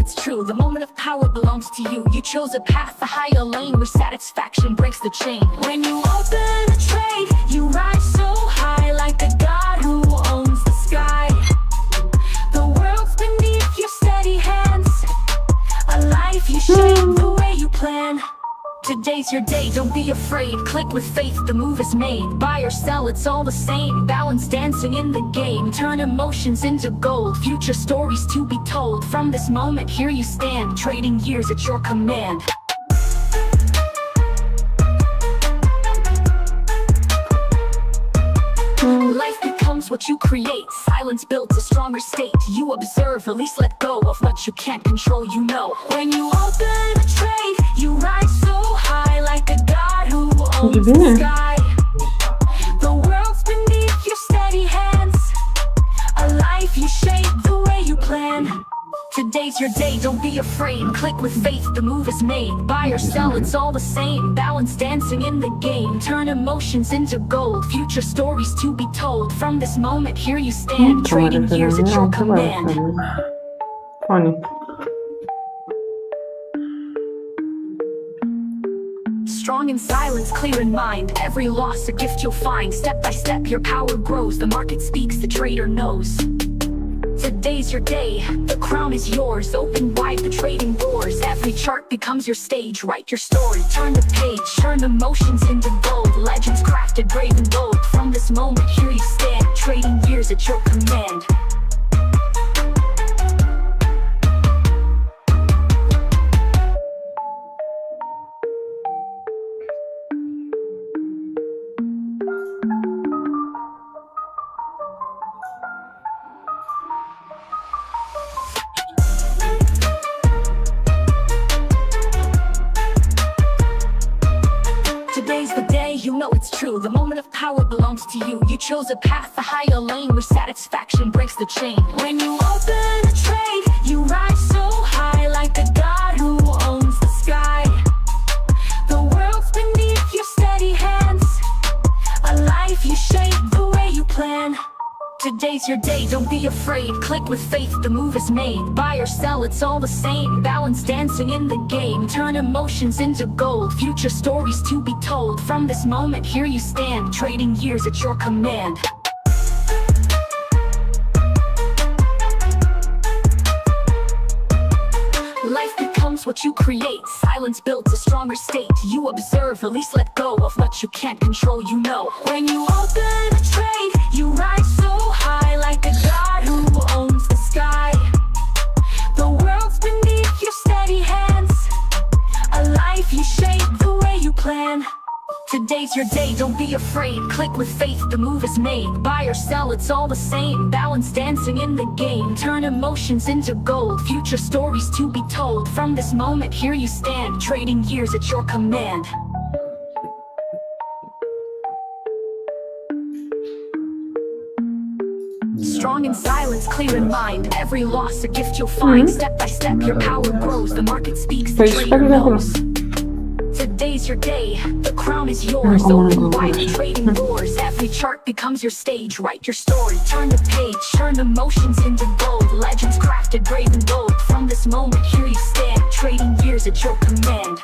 it's true. The moment of power belongs to you. You chose a path, a higher lane where satisfaction breaks the chain. When you open a trade, you rise so high like a god who owns the sky. The world's beneath your steady hands, a life you shape the way you plan. Today's your day, don't be afraid. Click with faith, the move is made. Buy or sell, it's all the same. Balance dancing in the game. Turn emotions into gold. Future stories to be told. From this moment, here you stand. Trading years at your command. Life becomes what you create. Silence builds a stronger state. You observe, release, let go of what you can't control, you know. When you open a trade, you rise so high like a god who owns the sky. The world's beneath your steady hands, a life you shape the way you plan. Today's your day, don't be afraid. Click with faith, the move is made. Buy or sell, it's all the same. Balance dancing in the game. Turn emotions into gold. Future stories to be told. From this moment, here you stand. Trading years at your command. Strong in silence, clear in mind. Every loss a gift you'll find. Step by step your power grows. The market speaks, the trader knows. Today's your day, the crown is yours. Open wide the trading doors. Every chart becomes your stage. Write your story, turn the page. Turn emotions into gold. Legends crafted, brave and bold. From this moment, here you stand. Trading years at your command. Today's the day, you know it's true. The moment of power belongs to you. You chose a path, a higher lane where satisfaction breaks the chain. When you open a trade, you rise so high like a god who owns the sky. The world's beneath your steady hands, a life you shape the way you plan. Today's your day, don't be afraid. Click with faith, the move is made. Buy or sell, it's all the same. Balance dancing in the game. Turn emotions into gold. Future stories to be told. From this moment, here you stand. Trading years at your command. Life becomes what you create. Silence builds a stronger state. You observe, release, let go of what you can't control, you know. When you open a trade, you rise so high like a god who owns the sky. The world's beneath your steady hands, a life you shape the way you plan. Today's your day, don't be afraid. Click with faith, the move is made. Buy or sell, it's all the same. Balance dancing in the game. Turn emotions into gold. Future stories to be told. From this moment, here you stand. Trading years at your command. Strong in silence, clear in mind. Every loss a gift you'll find. Step by step your power grows. The market speaks, the trader knows. Today's your day, the crown is yours. Open wide the trading doors. Every chart becomes your stage. Write your story, turn the page. Turn emotions into gold. Legends crafted, brave and bold. From this moment, here you stand. Trading years at your command.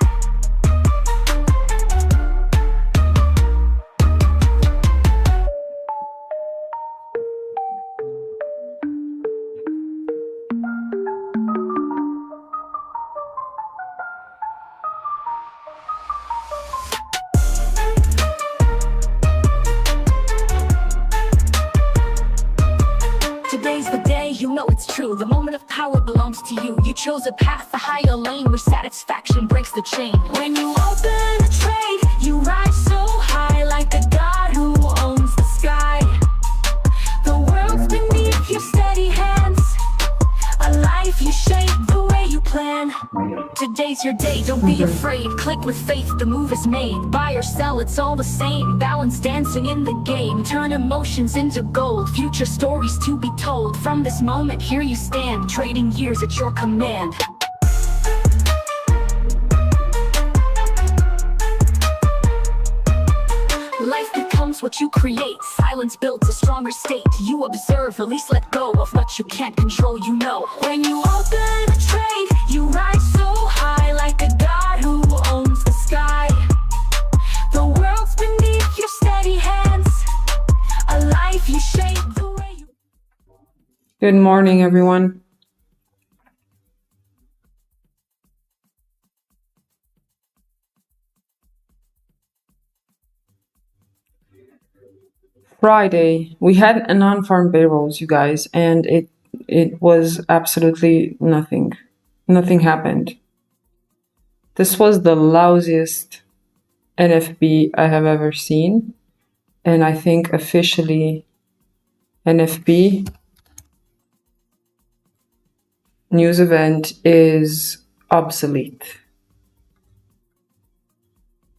Today's the day, you know it's true. The moment of power belongs to you. You chose a path, a higher lane where satisfaction breaks the chain. When you open a trade, you rise so high like a god who owns the sky. The world's beneath your steady hands, a life you shape the way you plan. Today's your day, don't be afraid. Click with faith, the move is made. Buy or sell, it's all the same. Balance dancing in the game. Turn emotions into gold. Future stories to be told. From this moment, here you stand. Trading years at your command. Life becomes is what you create. Silence builds a stronger state. You observe, release, let go of what you can't control, you know. When you open a trade, you rise so high like a god who owns the sky. The world's beneath your steady hands, a life you shape the way you... Good morning, everyone. Friday, we had a non-farm payrolls, you guys, and it was absolutely nothing. Nothing happened. This was the lousiest NFP I have ever seen, and I think officially NFP news event is obsolete.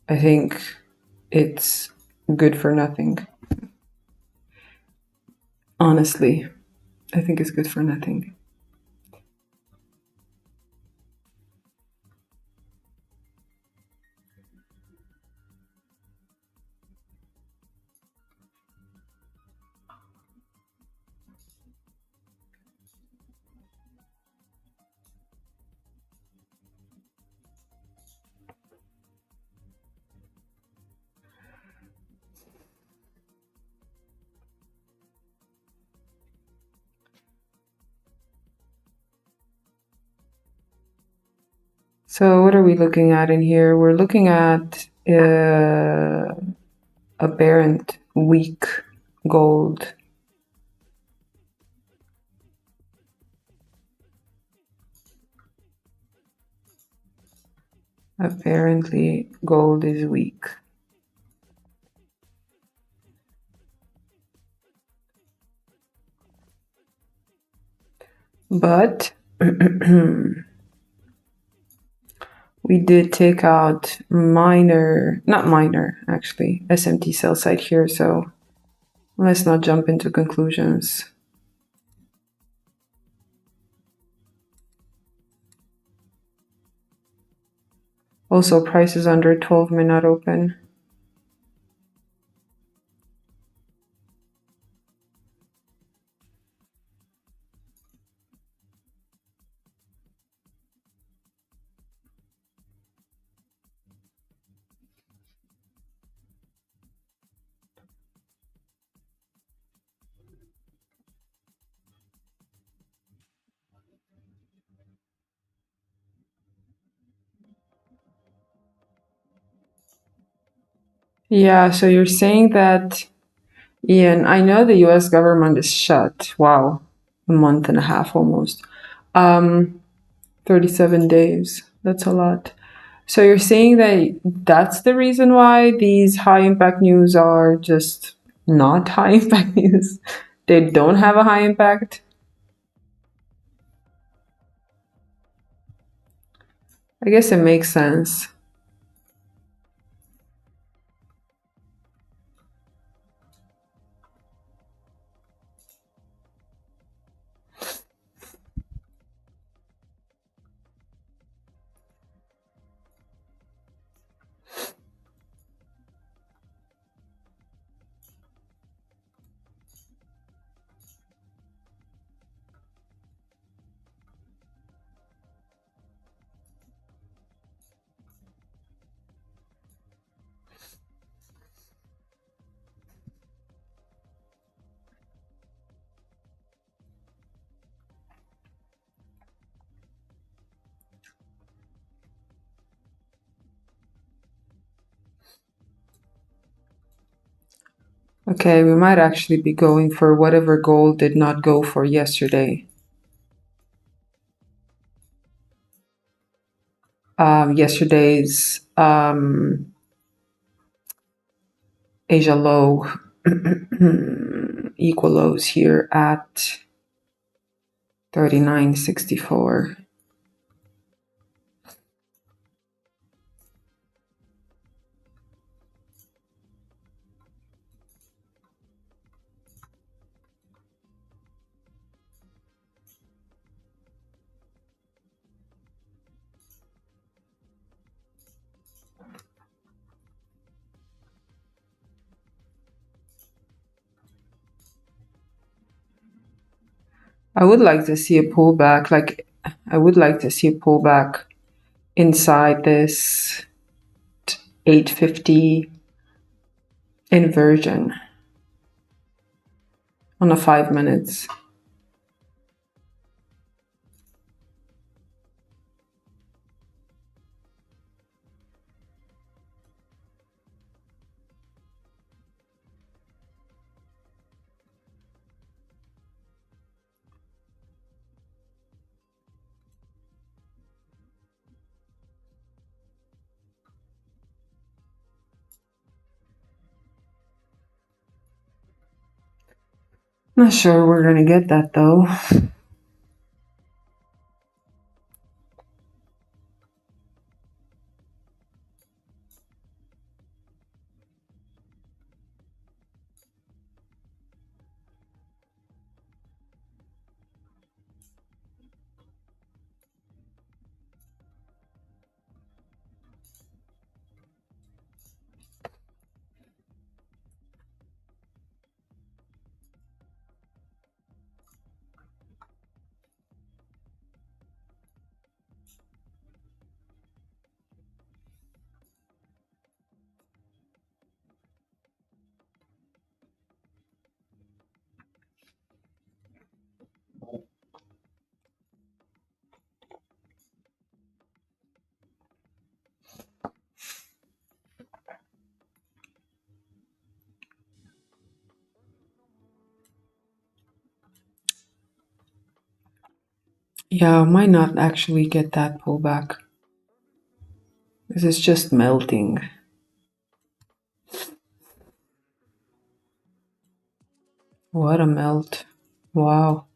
I think it's good for nothing. Honestly, I think it's good for nothing. So what are we looking at in here? We're looking at apparent weak gold. Apparently gold is weak. But we did take out not minor, actually, SMT sell side here, so let's not jump into conclusions. Also, prices under 12 may not open. Yeah, so you're saying that, Ian, I know the US government is shut. Wow, a month and a half almost. 37 days. That's a lot. So you're saying that that's the reason why these high impact news are just not high impact news? They don't have a high impact? I guess it makes sense. Okay, we might actually be going for whatever gold did not go for yesterday. Yesterday's Asia low, equal lows here at 39.64. I would like to see a pullback. Like, I would like to see a pullback inside this 850 inversion on the 5 minutes. Not sure we're gonna get that though. Yeah, I might not actually get that pullback. This is just melting. What a melt. Wow.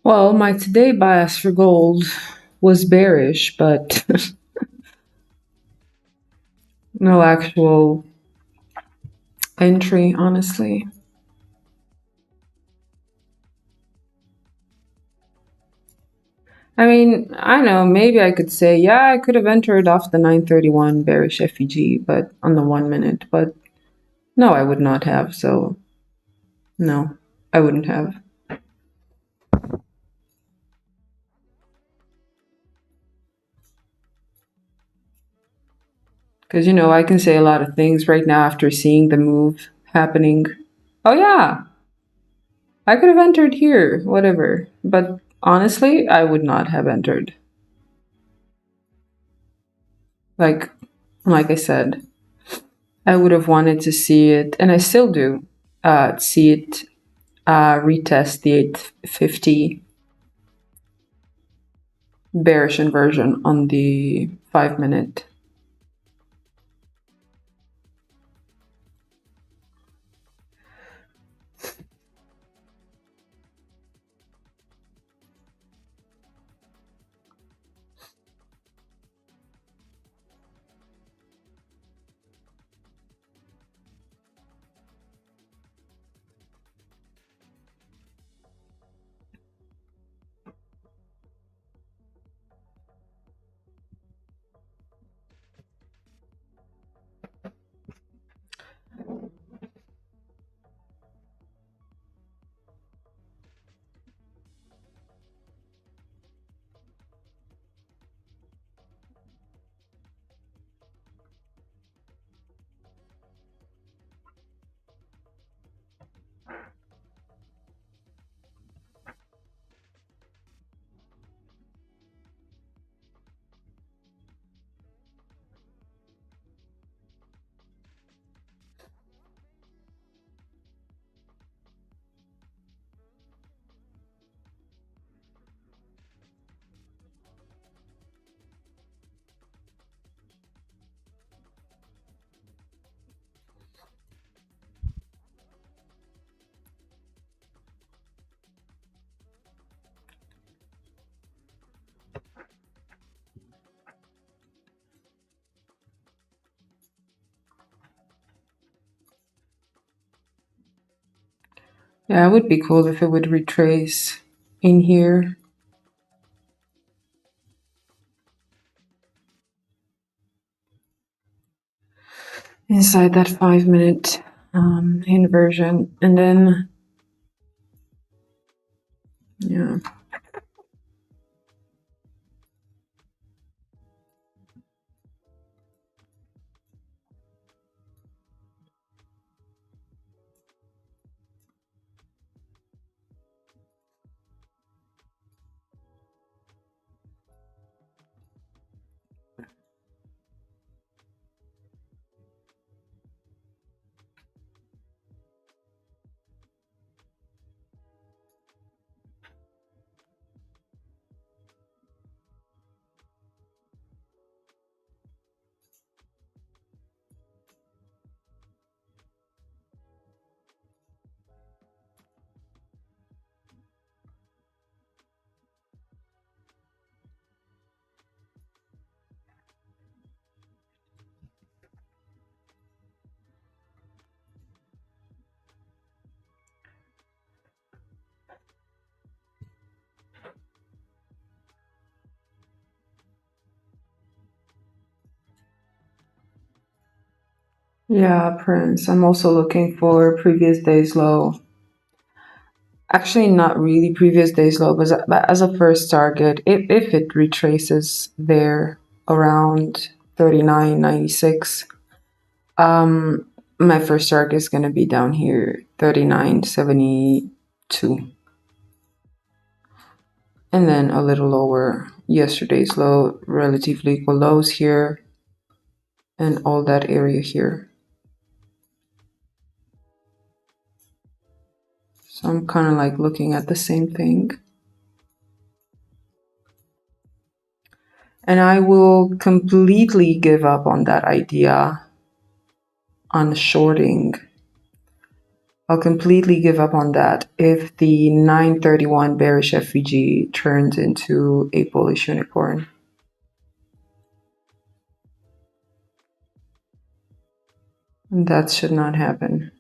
Well, my today bias for gold was bearish, but no actual entry, honestly. I mean, I know, maybe I could say, yeah, I could have entered off the 931 bearish FVG, but on the 1 minute, but no, I would not have, so no, I wouldn't have. Because, you know, I can say a lot of things right now after seeing the move happening. Oh, yeah, I could have entered here, whatever. But honestly, I would not have entered. Like I said, I would have wanted to see it, and I still do, see it retest the 850 bearish inversion on the 5 minute. Yeah, it would be cool if it would retrace in here. Inside that 5-minute inversion, and then yeah. Yeah, Prince. I'm also looking for previous day's low. Actually, not really previous day's low, but as a first target, if it retraces there around 39.96, my first target is going to be down here, 39.72. And then a little lower, yesterday's low, relatively equal lows here, and all that area here. So I'm kind of like looking at the same thing. And I will completely give up on that idea on shorting. I'll completely give up on that if the 931 bearish FVG turns into a bullish unicorn. That should not happen.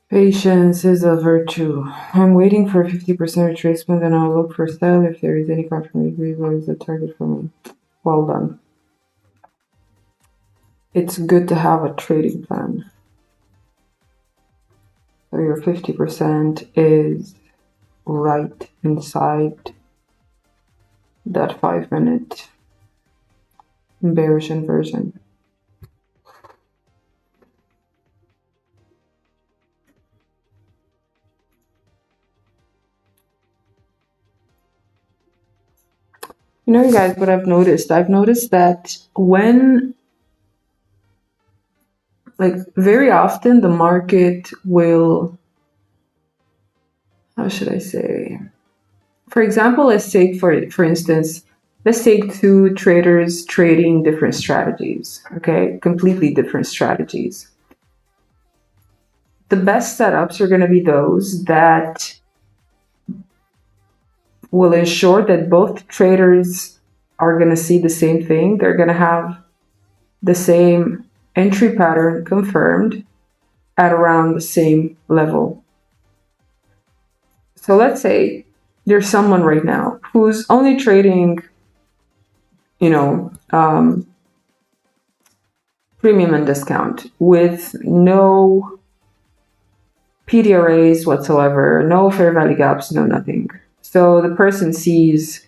Patience is a virtue. I'm waiting for 50% retracement and I'll look for sell if there is any confirmation. What is the target for me? Well done. It's good to have a trading plan. So your 50% is right inside that 5-minute bearish inversion. You know, guys, what I've noticed? I've noticed that when, like, very often the market will, how should I say? For example, let's take, for instance, let's take two traders trading different strategies, okay? Completely different strategies. The best setups are going to be those that will ensure that both traders are going to see the same thing. They're going to have the same entry pattern confirmed at around the same level. So let's say there's someone right now who's only trading, premium and discount with no PDRAs whatsoever, no fair value gaps, no nothing. So the person sees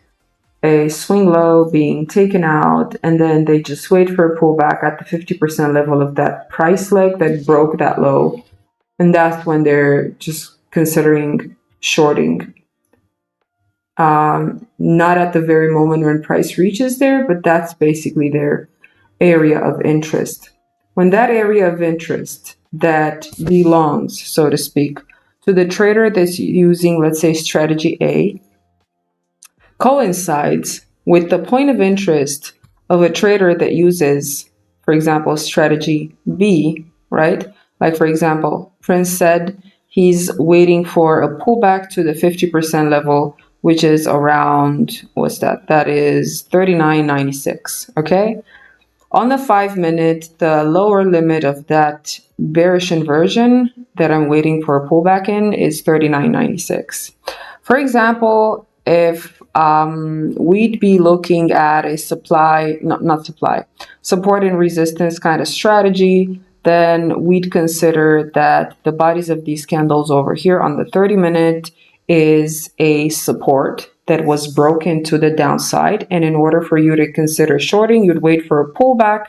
a swing low being taken out, and then they just wait for a pullback at the 50% level of that price leg that broke that low. And that's when they're just considering shorting. Not at the very moment when price reaches there, but that's basically their area of interest. When that area of interest that belongs, so to speak, to the trader that's using, let's say, strategy A, coincides with the point of interest of a trader that uses, for example, strategy B, right? Like, for example, Prince said he's waiting for a pullback to the 50% level, which is around, what's that? That is 39.96, okay? On the 5-minute, the lower limit of that bearish inversion that I'm waiting for a pullback in is 39.96. For example, if we'd be looking at a support and resistance kind of strategy, then we'd consider that the bodies of these candles over here on the 30-minute is a support that was broken to the downside. And in order for you to consider shorting, you'd wait for a pullback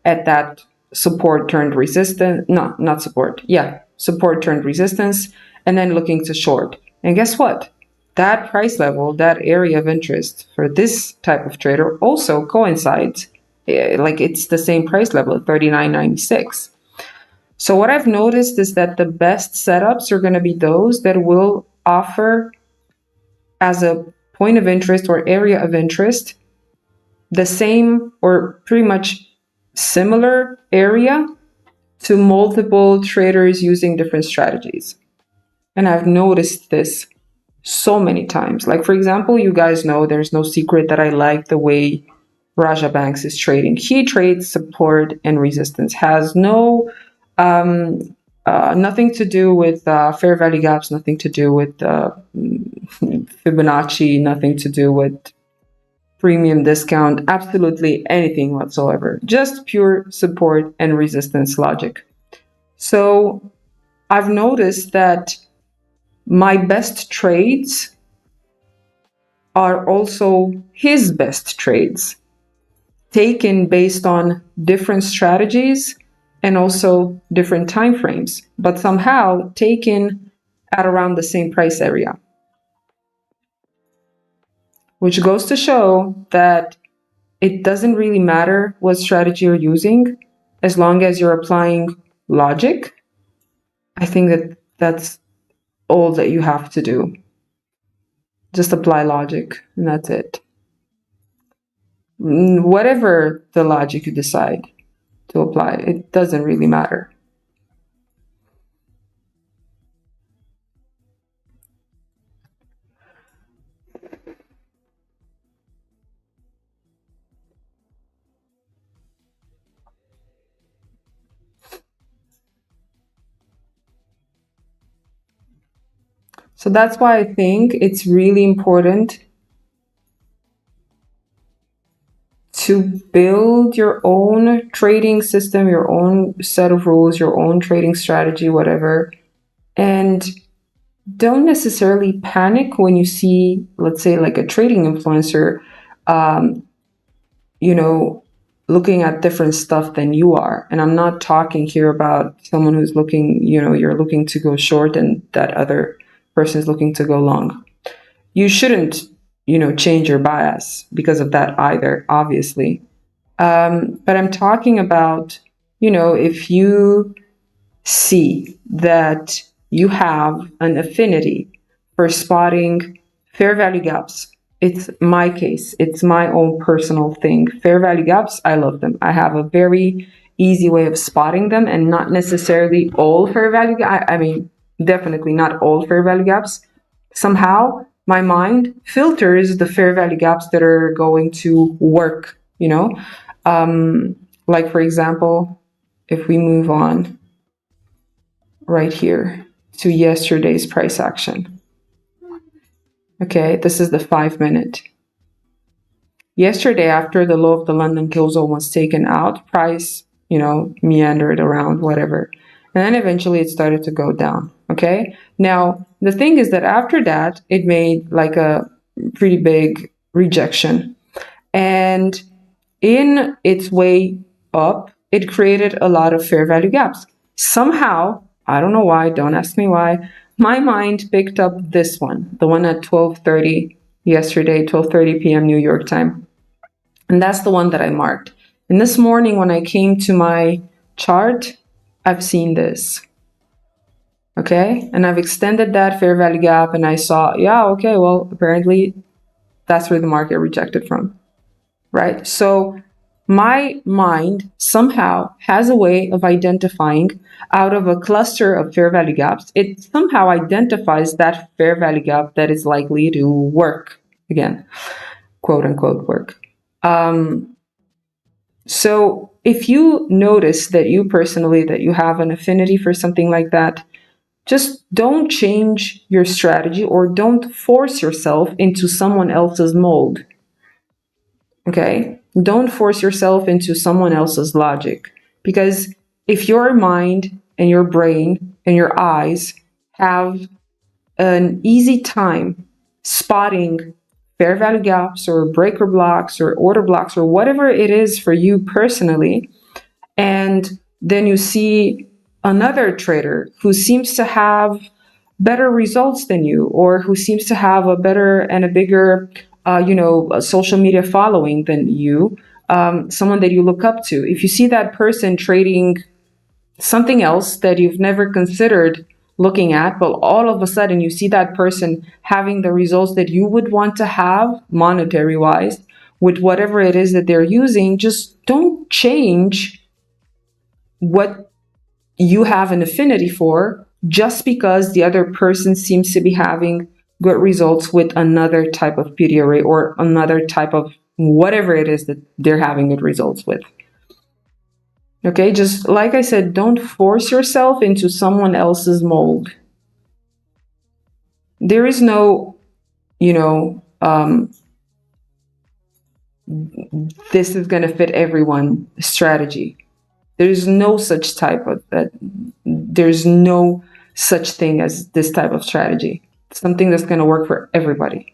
at that support turned resistance. No, not support. Yeah, support turned resistance, and then looking to short. And guess what? That price level, that area of interest for this type of trader also coincides. Like, it's the same price level, 39.96. So what I've noticed is that the best setups are going to be those that will offer as a point of interest or area of interest the same or pretty much similar area to multiple traders using different strategies. And I've noticed this so many times. Like, for example, you guys know there's no secret that I like the way Raja Banks is trading. He trades support and resistance, has no nothing to do with fair value gaps, nothing to do with Fibonacci, nothing to do with premium discount, absolutely anything whatsoever. Just pure support and resistance logic. So I've noticed that my best trades are also his best trades, taken based on different strategies and also different time frames, but somehow taken at around the same price area, which goes to show that it doesn't really matter what strategy you're using as long as you're applying logic. I think that that's all that you have to do. Just apply logic, and that's it. Whatever the logic you decide to apply, it doesn't really matter. So that's why I think it's really important to build your own trading system, your own set of rules, your own trading strategy, whatever. And don't necessarily panic when you see, let's say, like a trading influencer, looking at different stuff than you are. And I'm not talking here about someone who's looking, you're looking to go short and that other person is looking to go long. You shouldn't, change your bias because of that either, obviously. But I'm talking about, if you see that you have an affinity for spotting Fair value gaps. It's my case. It's my own personal thing. Fair value gaps, I love them. I have a very easy way of spotting them, and not necessarily all fair value. I mean, definitely not all fair value gaps. Somehow, my mind filters the fair value gaps that are going to work, you know? Like, for example, if we move on right here to yesterday's price action. Okay, this is the 5-minute. Yesterday, after the low of the London kill zone was taken out, price, meandered around, whatever. And then eventually it started to go down, okay? Now, the thing is that after that, it made like a pretty big rejection. And in its way up, it created a lot of fair value gaps. Somehow, I don't know why, don't ask me why, my mind picked up this one, the one at 12:30 yesterday, 12:30 p.m. New York time. And that's the one that I marked. And this morning when I came to my chart, I've seen this. Okay? And I've extended that fair value gap and I saw, yeah, okay, well, apparently that's where the market rejected from. Right? So my mind somehow has a way of identifying out of a cluster of fair value gaps. It somehow identifies that fair value gap that is likely to work. Again, quote unquote work. So if you notice that you personally, that you have an affinity for something like that, just don't change your strategy or don't force yourself into someone else's mold. Okay? Don't force yourself into someone else's logic. Because if your mind and your brain and your eyes have an easy time spotting fair value gaps or breaker blocks or order blocks or whatever it is for you personally, and then you see another trader who seems to have better results than you, or who seems to have a better and a bigger a social media following than you, someone that you look up to, if you see that person trading something else that you've never considered looking at, but all of a sudden you see that person having the results that you would want to have monetary wise with whatever it is that they're using, just don't change what you have an affinity for just because the other person seems to be having good results with another type of PD array or another type of whatever it is that they're having good results with. Okay, just like I said, don't force yourself into someone else's mold. There is no, this is going to fit everyone strategy. There's no such type of that. There's no such thing as this type of strategy. Something that's going to work for everybody.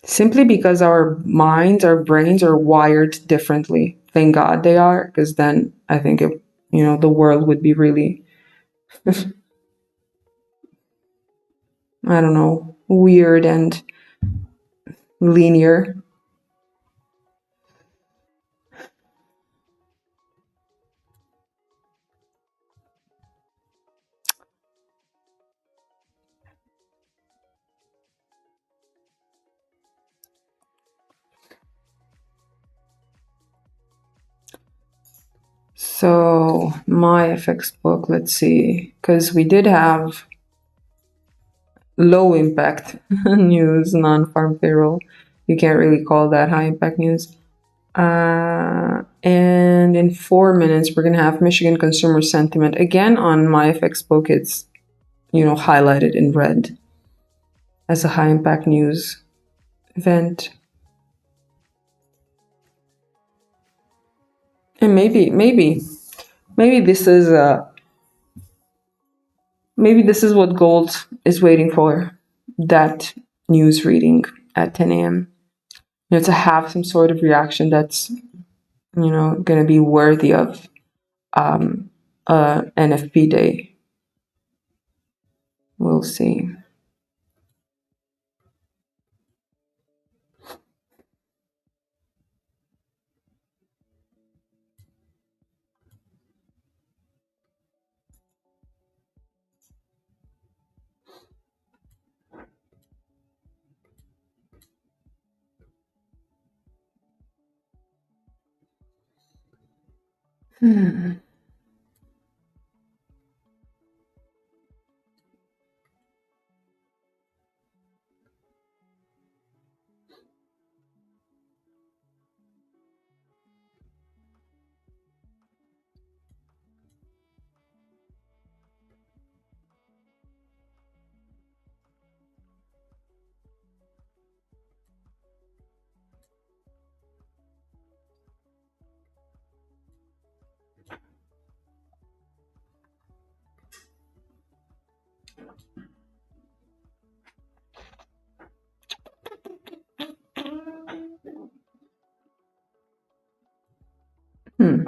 Simply because our minds, our brains are wired differently. Thank God they are, because then I think the world would be really, I don't know, weird and linear. So my FX book, let's see, because we did have low impact news, non-farm payroll. You can't really call that high impact news. And in 4 minutes, we're going to have Michigan consumer sentiment. Again, on my FX book, it's, highlighted in red as a high impact news event. And maybe this is maybe this is what gold is waiting for, that news reading at 10 a.m. To have some sort of reaction that's, going to be worthy of NFP day. We'll see. Hmm. Hmm.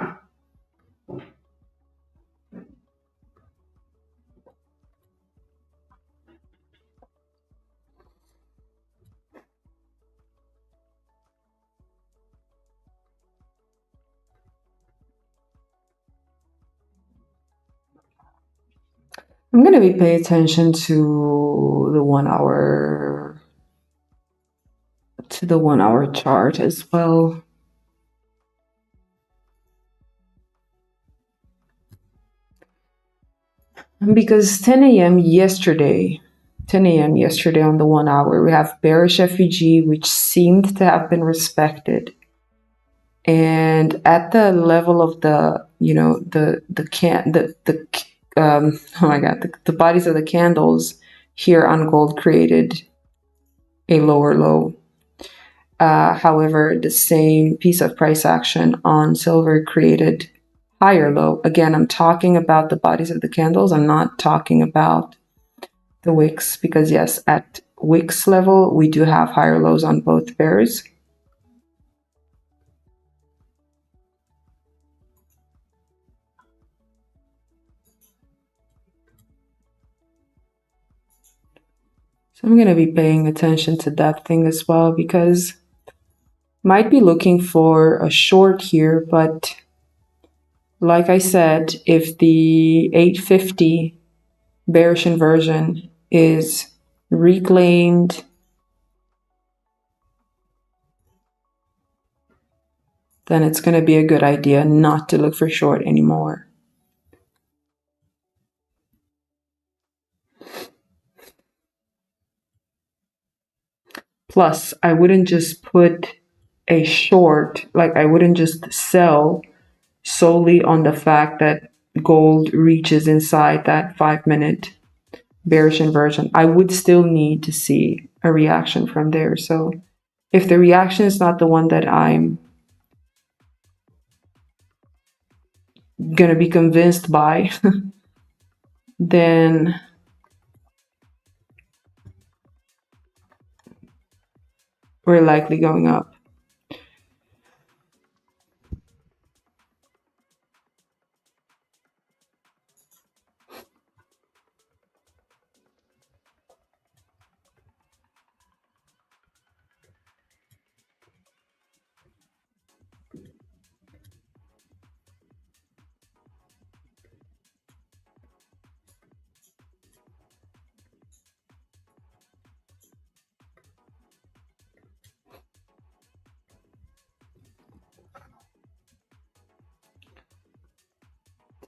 I'm gonna be paying attention to the 1 hour chart as well. Because 10 a.m. yesterday on the 1 hour, we have bearish FVG, which seemed to have been respected. And at the level of the, you know, oh my God, the bodies of the candles here on gold created a lower low. However, the same piece of price action on silver created higher low. Again, I'm talking about the bodies of the candles. I'm not talking about the wicks, because yes, at wicks level, we do have higher lows on both pairs. So I'm going to be paying attention to that thing as well, because might be looking for a short here, but like I said, if the 850 bearish inversion is reclaimed, then it's going to be a good idea not to look for short anymore. Plus, I wouldn't just put a short, like I wouldn't just sell solely on the fact that gold reaches inside that 5-minute bearish inversion. I would still need to see a reaction from there. So if the reaction is not the one that I'm going to be convinced by, then we're likely going up.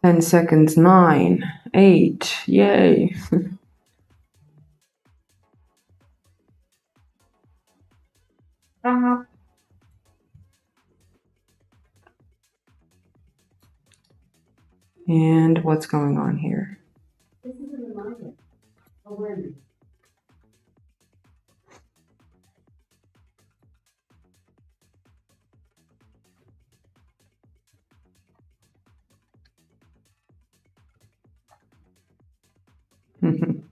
Ten seconds, 9, 8, yay. And what's going on here? Mhm.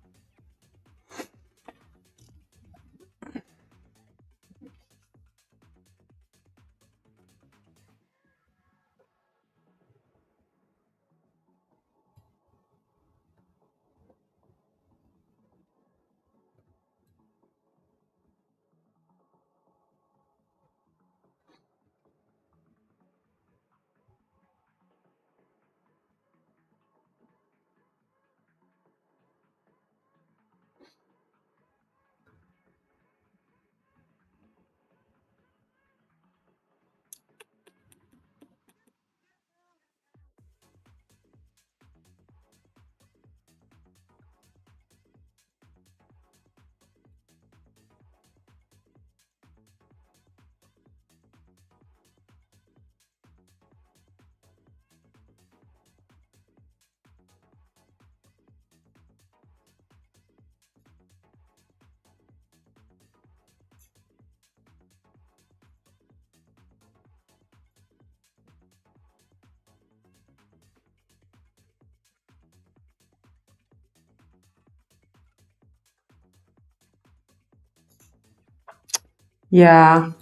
Yeah,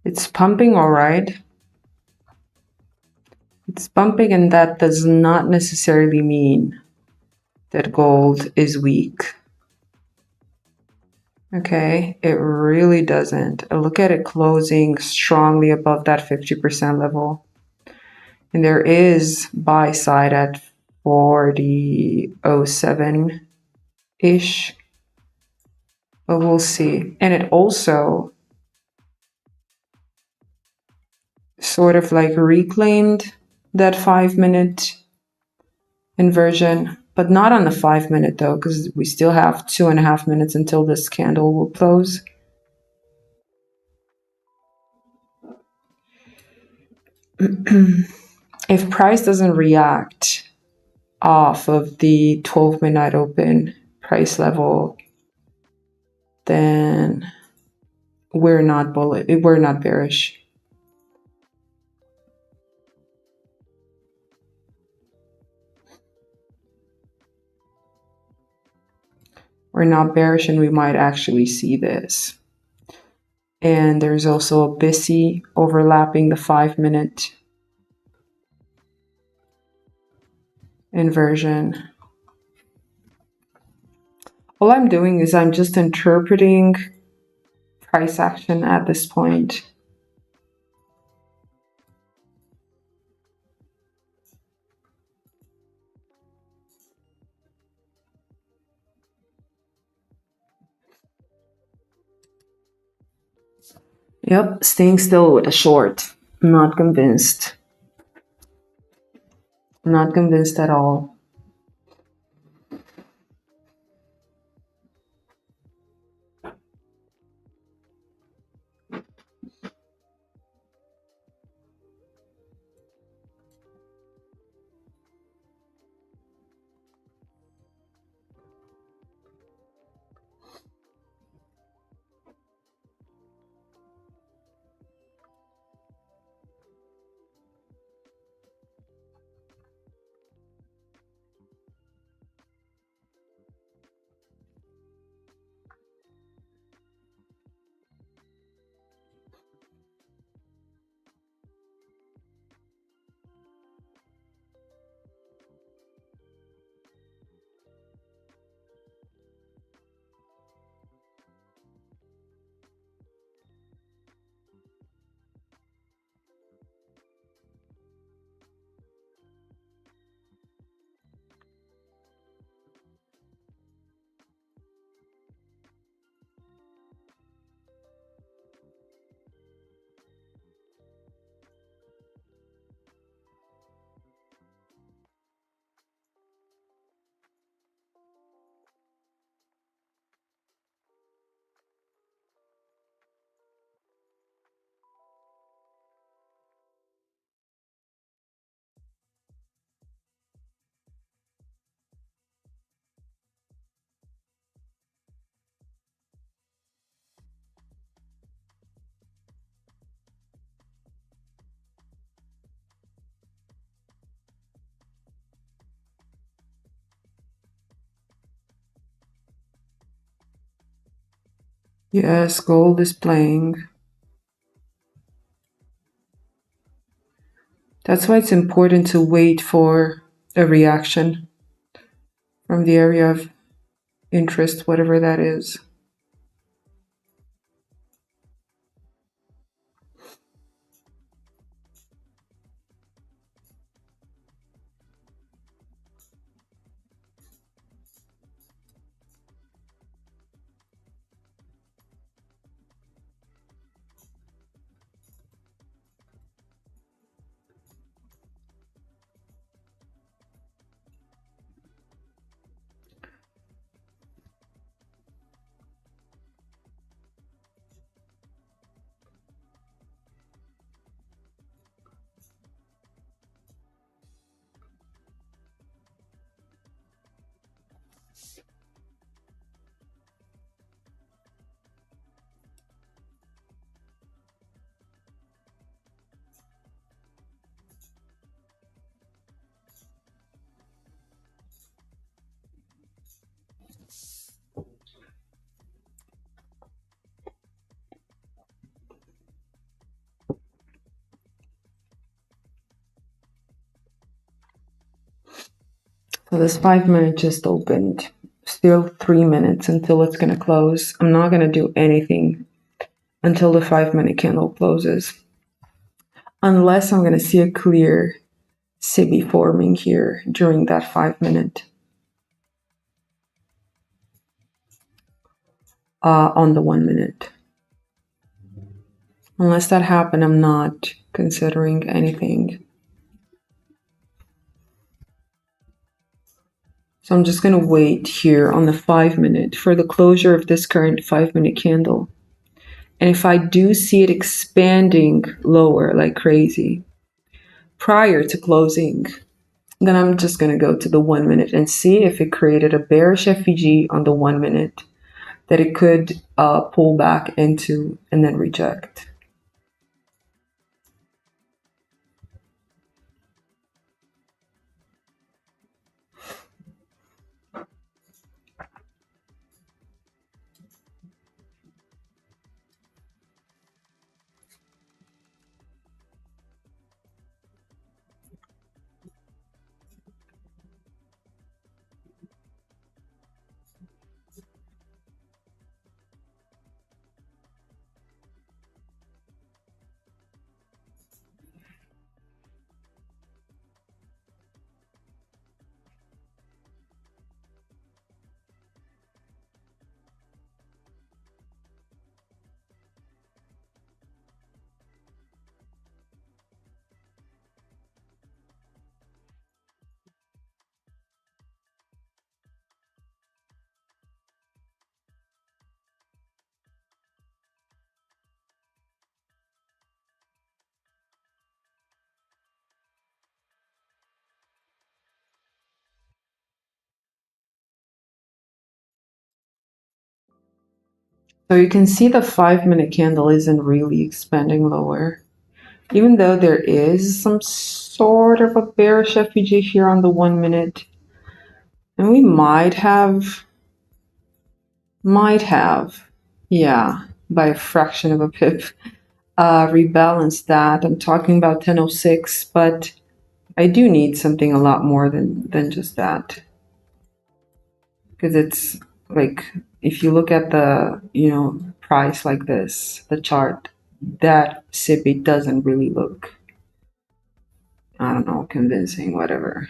it's pumping all right. It's pumping, and that does not necessarily mean that gold is weak. Okay, it really doesn't. Look at it closing strongly above that 50% level. And there is buy side at 40.07-ish. But we'll see. And it also sort of like reclaimed that 5-minute inversion, but not on the 5-minute though, because we still have 2.5 minutes until this candle will close. If price doesn't react off of the 12 midnight open price level, then we're not bearish. We're not bearish, and we might actually see this. And there's also a BISI overlapping the 5-minute inversion. All I'm doing is I'm just interpreting price action at this point. Yep, staying still with a short. Not convinced. Not convinced at all. Yes, gold is playing. That's why it's important to wait for a reaction from the area of interest, whatever that is. So this 5 minute just opened. Still 3 minutes until it's going to close. I'm not going to do anything until the 5 minute candle closes. Unless I'm going to see a clear SIBI forming here during that 5 minute. On the 1 minute. Unless that happened, I'm not considering anything. So I'm just going to wait here on the 5 minute for the closure of this current 5 minute candle. And if I do see it expanding lower like crazy prior to closing, then I'm just going to go to the 1 minute and see if it created a bearish FVG on the 1 minute that it could pull back into and then reject. So you can see the 5 minute candle isn't really expanding lower. Even though there is some sort of a bearish FVG here on the 1 minute. And we might have, yeah, by a fraction of a pip, rebalance that. I'm talking about 1006, but I do need something a lot more than just that. Because it's like, if you look at the, price like this, the chart, that SIBI doesn't really look, I don't know, convincing, whatever.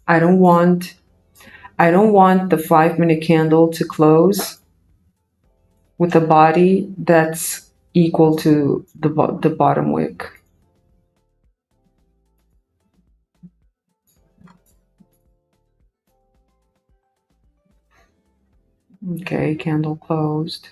I don't want the 5 minute candle to close with a body that's equal to the bottom wick. Okay, candle closed.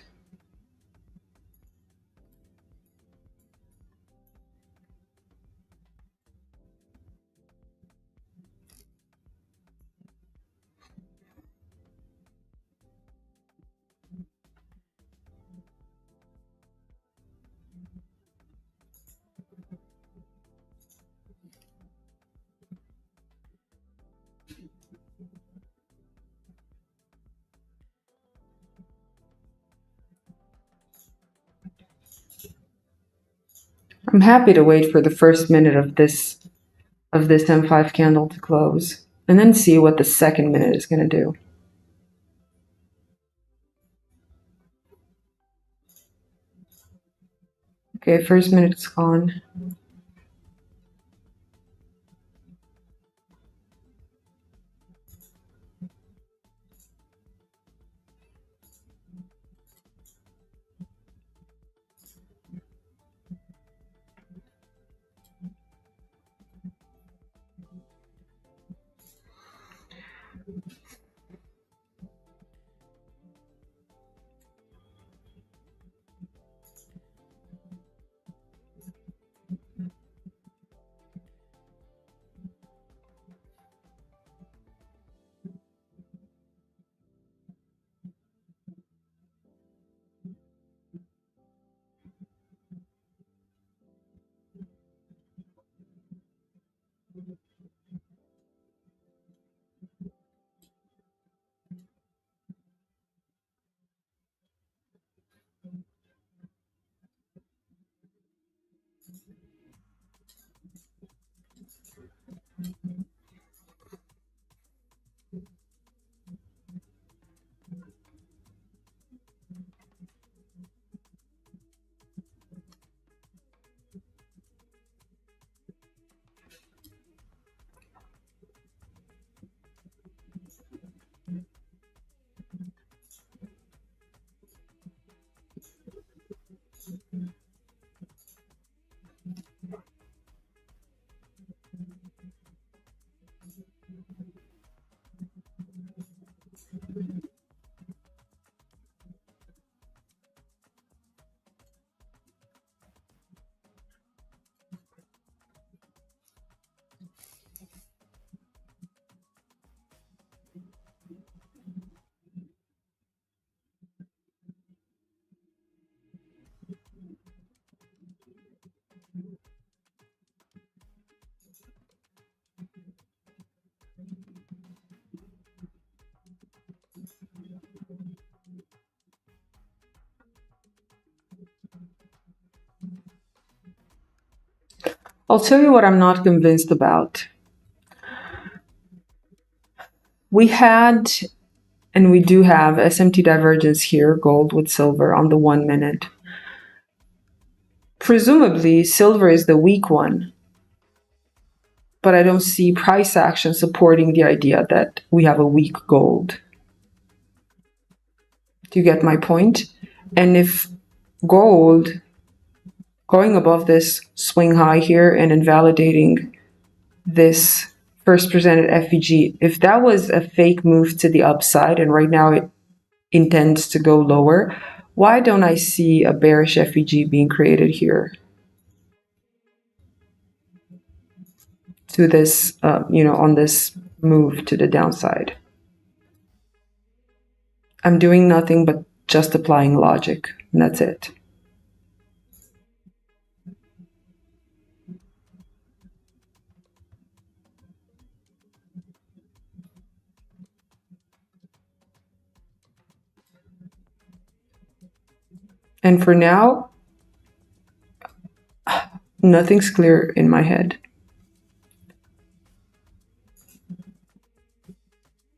I'm happy to wait for the first minute of this M5 candle to close and then see what the second minute is going to do. Okay, first minute's gone. I'll tell you what I'm not convinced about. We had, and we do have, SMT divergence here, gold with silver on the 1 minute. Presumably, silver is the weak one, but I don't see price action supporting the idea that we have a weak gold. Do you get my point? And if gold going above this swing high here and invalidating this first presented FVG, if that was a fake move to the upside and right now it intends to go lower, why don't I see a bearish FVG being created here to this, on this move to the downside? I'm doing nothing but just applying logic, and that's it. And for now, nothing's clear in my head.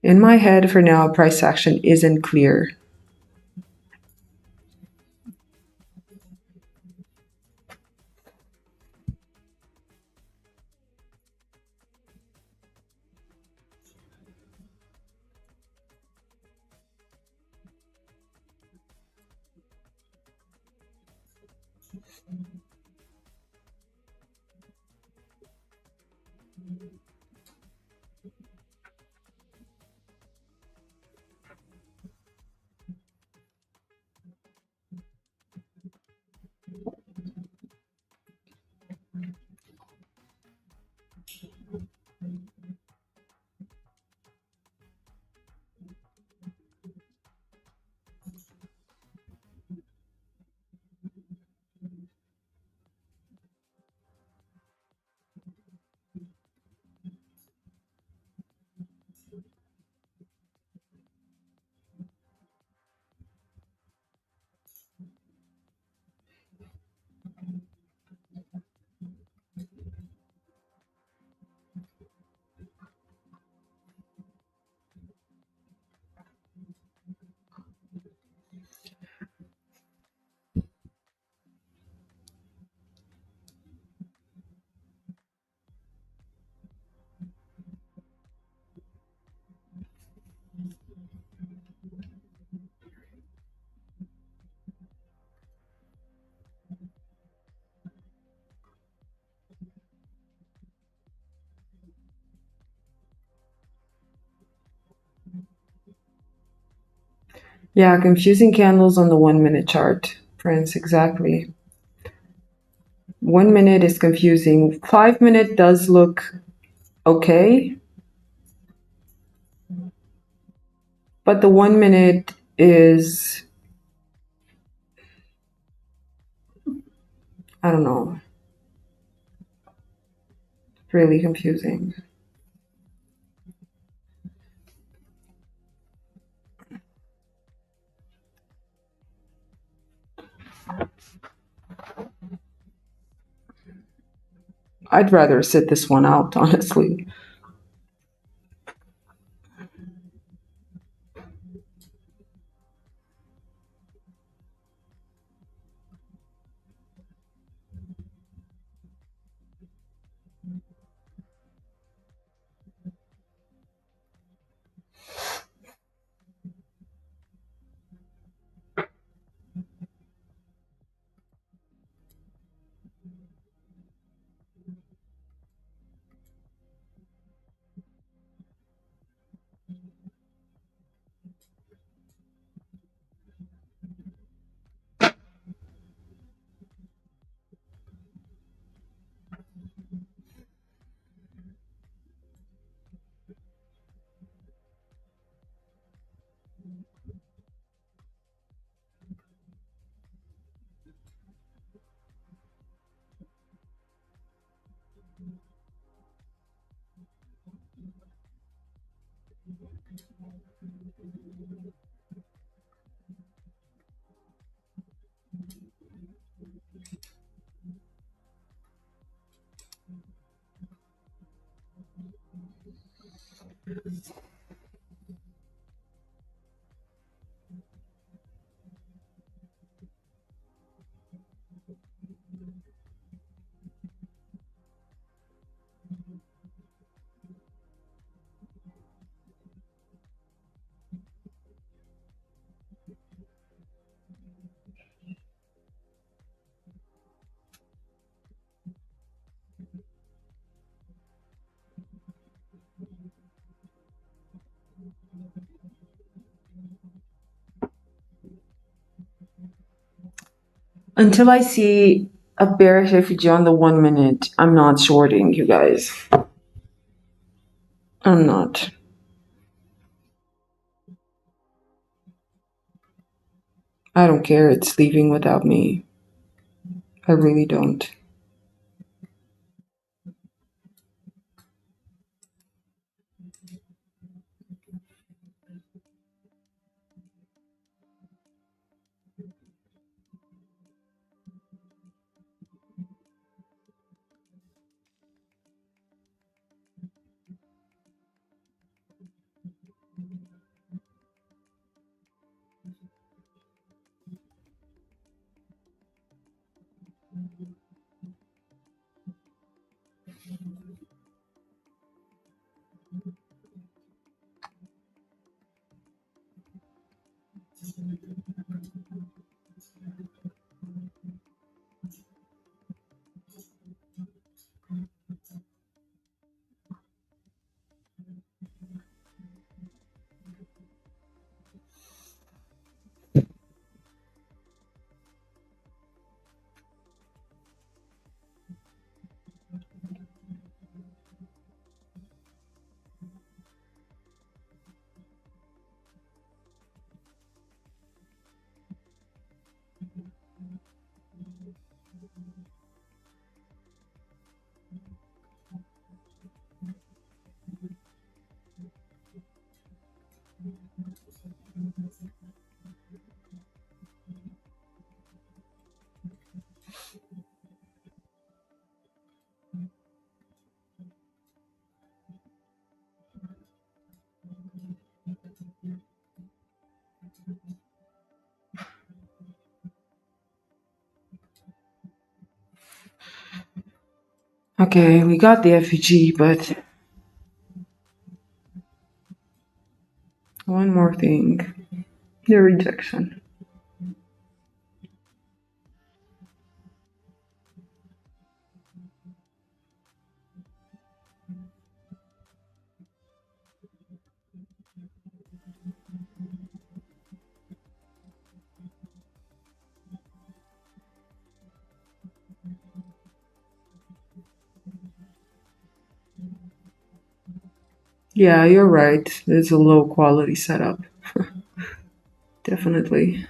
In my head, for now, price action isn't clear. Yeah, confusing candles on the 1 minute chart, friends, exactly. 1 minute is confusing. 5 minute does look okay, but the 1 minute is, I don't know, really confusing. I'd rather sit this one out, honestly. Until I see a bearish FVG on the 1 minute, I'm not shorting, you guys. I'm not. I don't care. It's leaving without me. I really don't. Okay, we got the FVG, but one more thing. The rejection. Yeah, you're right. It's a low quality setup. Definitely.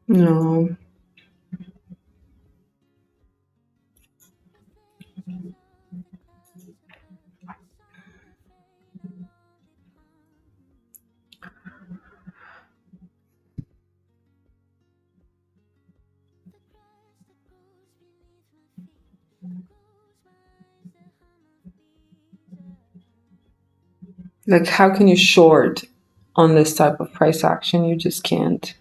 No. Like, how can you short on this type of price action? You just can't.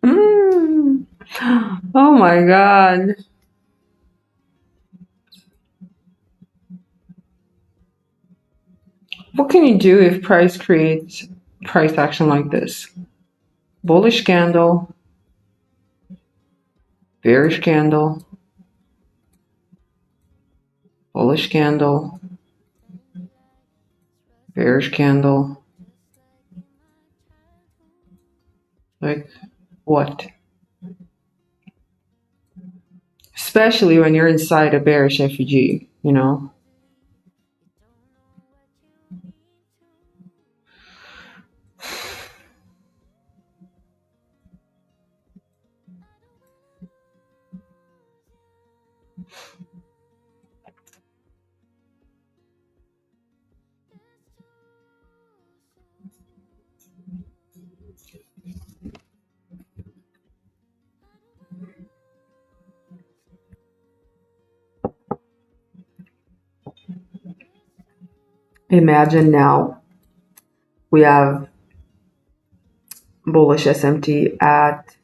Mm. Oh my God. What can you do if price creates price action like this? Bullish candle, bearish candle, bullish candle, bearish candle. Like, what? Especially when you're inside a bearish FVG, you know? Imagine now we have bullish SMT at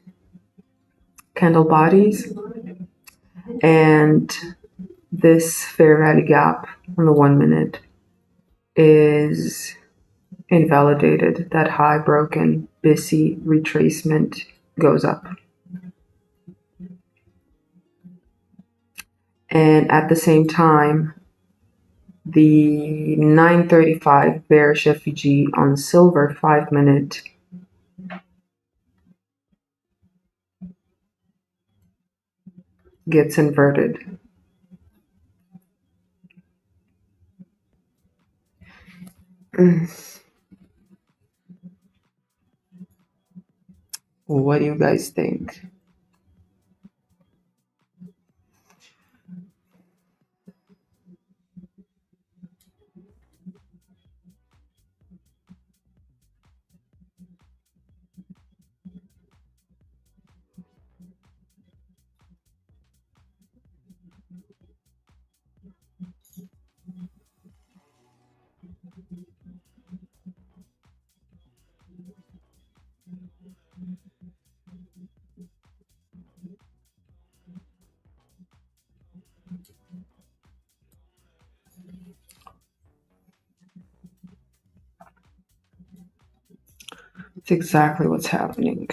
candle bodies and this fair value gap on the 1 minute is invalidated. That high broken BISI retracement goes up. And at the same time, the 935 bearish FVG on silver 5 minute gets inverted. What do you guys think? It's exactly what's happening.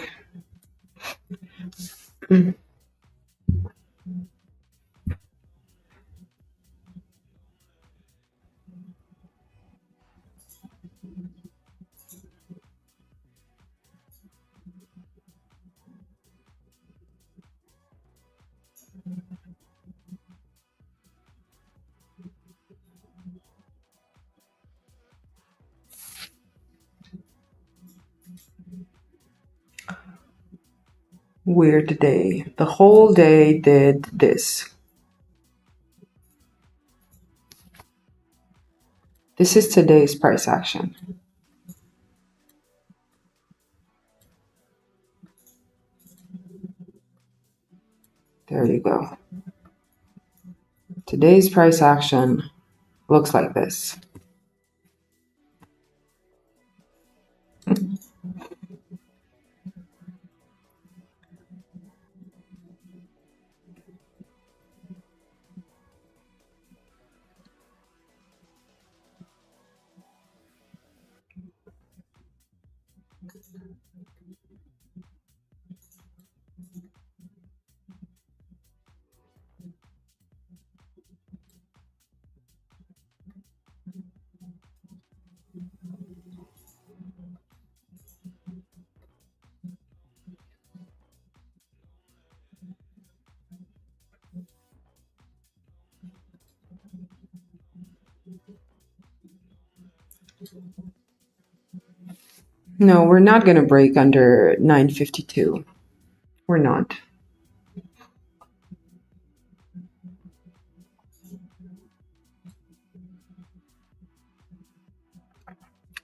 Weird day. The whole day did this. This is today's price action. There you go. Today's price action looks like this. No, we're not going to break under 952. We're not.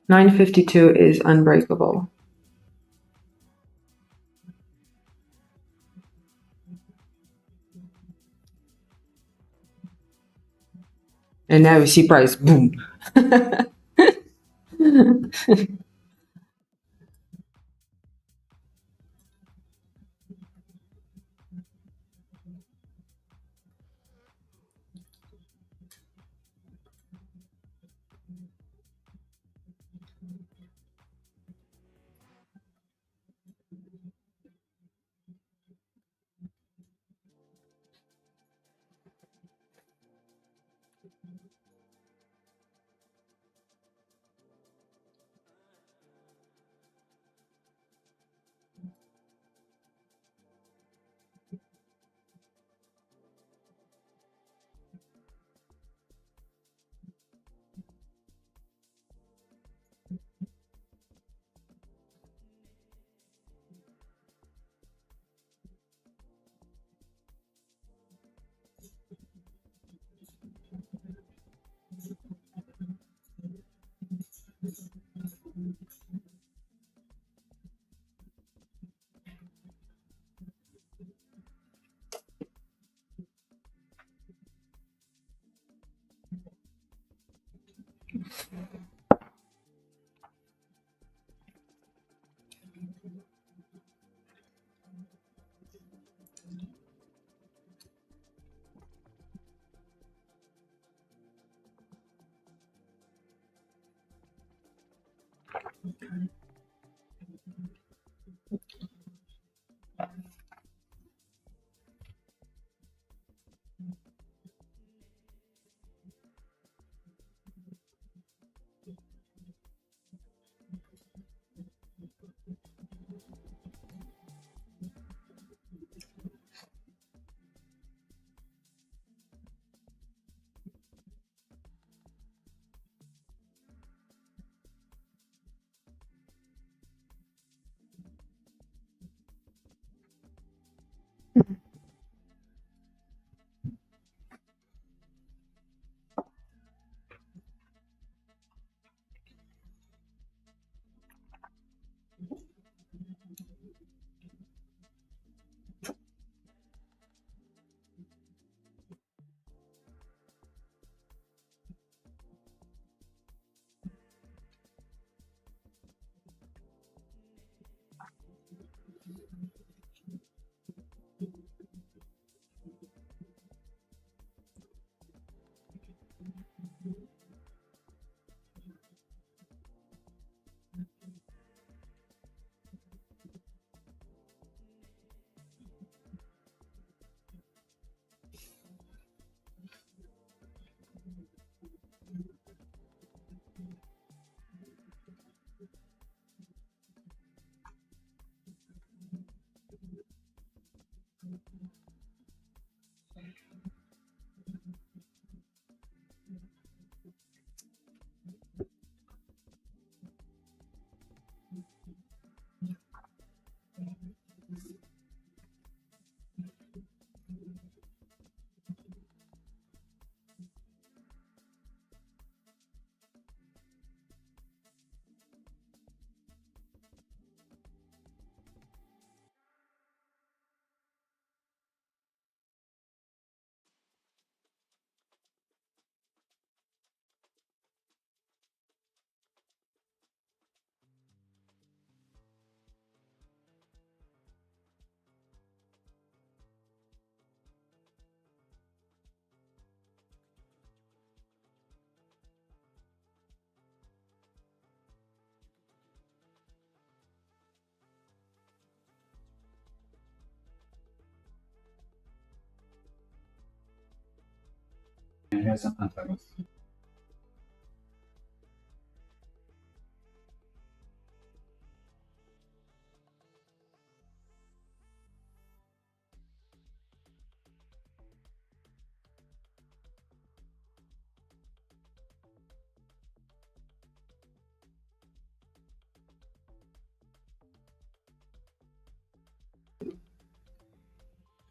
$9.52 is unbreakable. And now we see price, boom.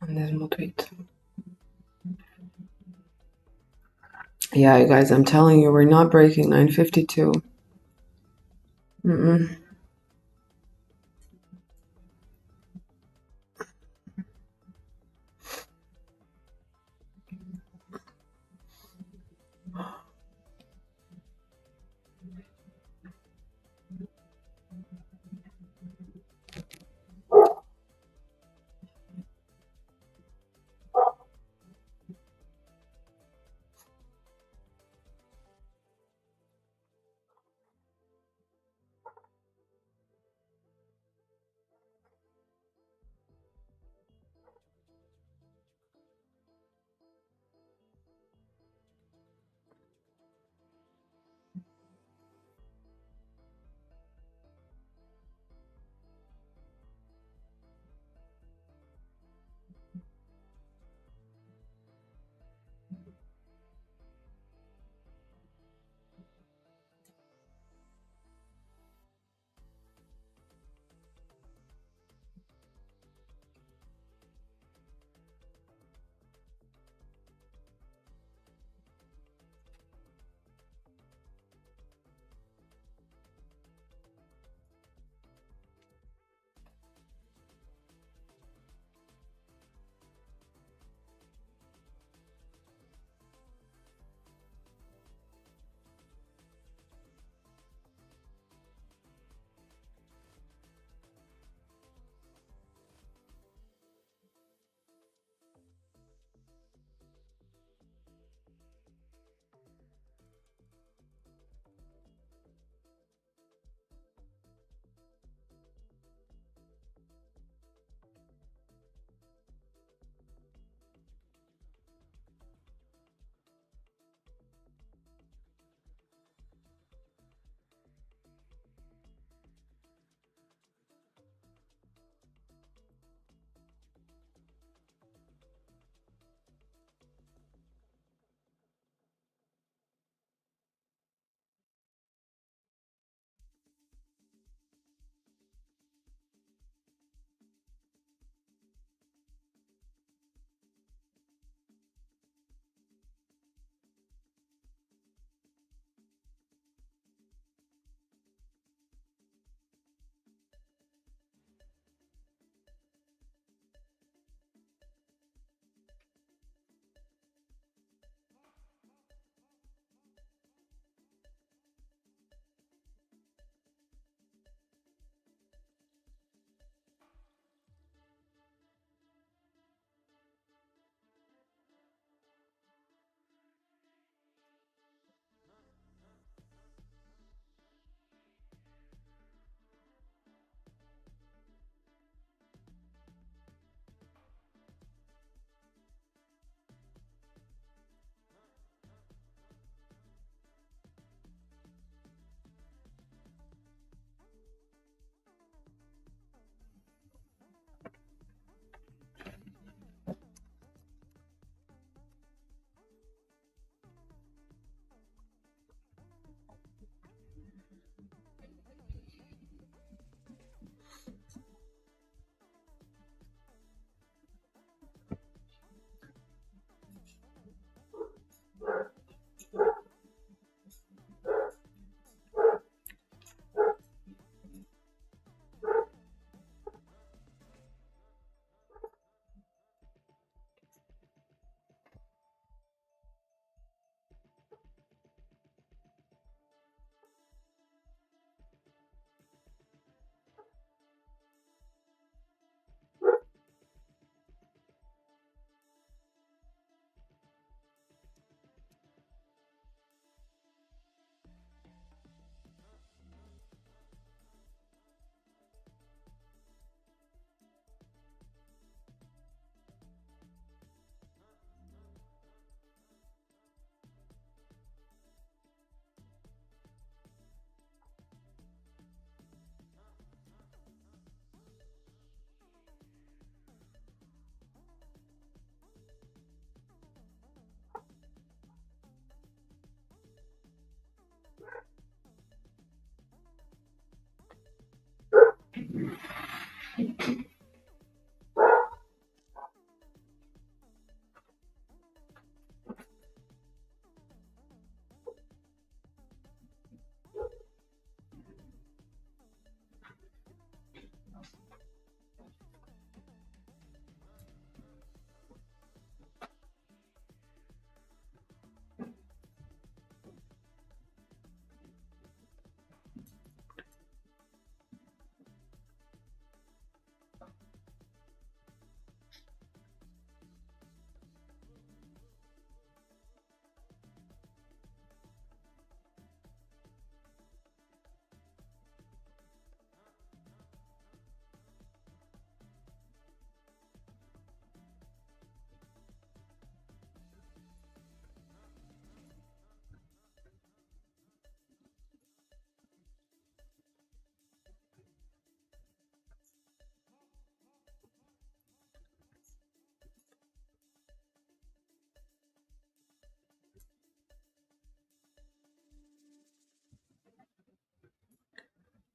Andiamo tweet. Yeah, you guys, I'm telling you, we're not breaking 952. Mm-mm.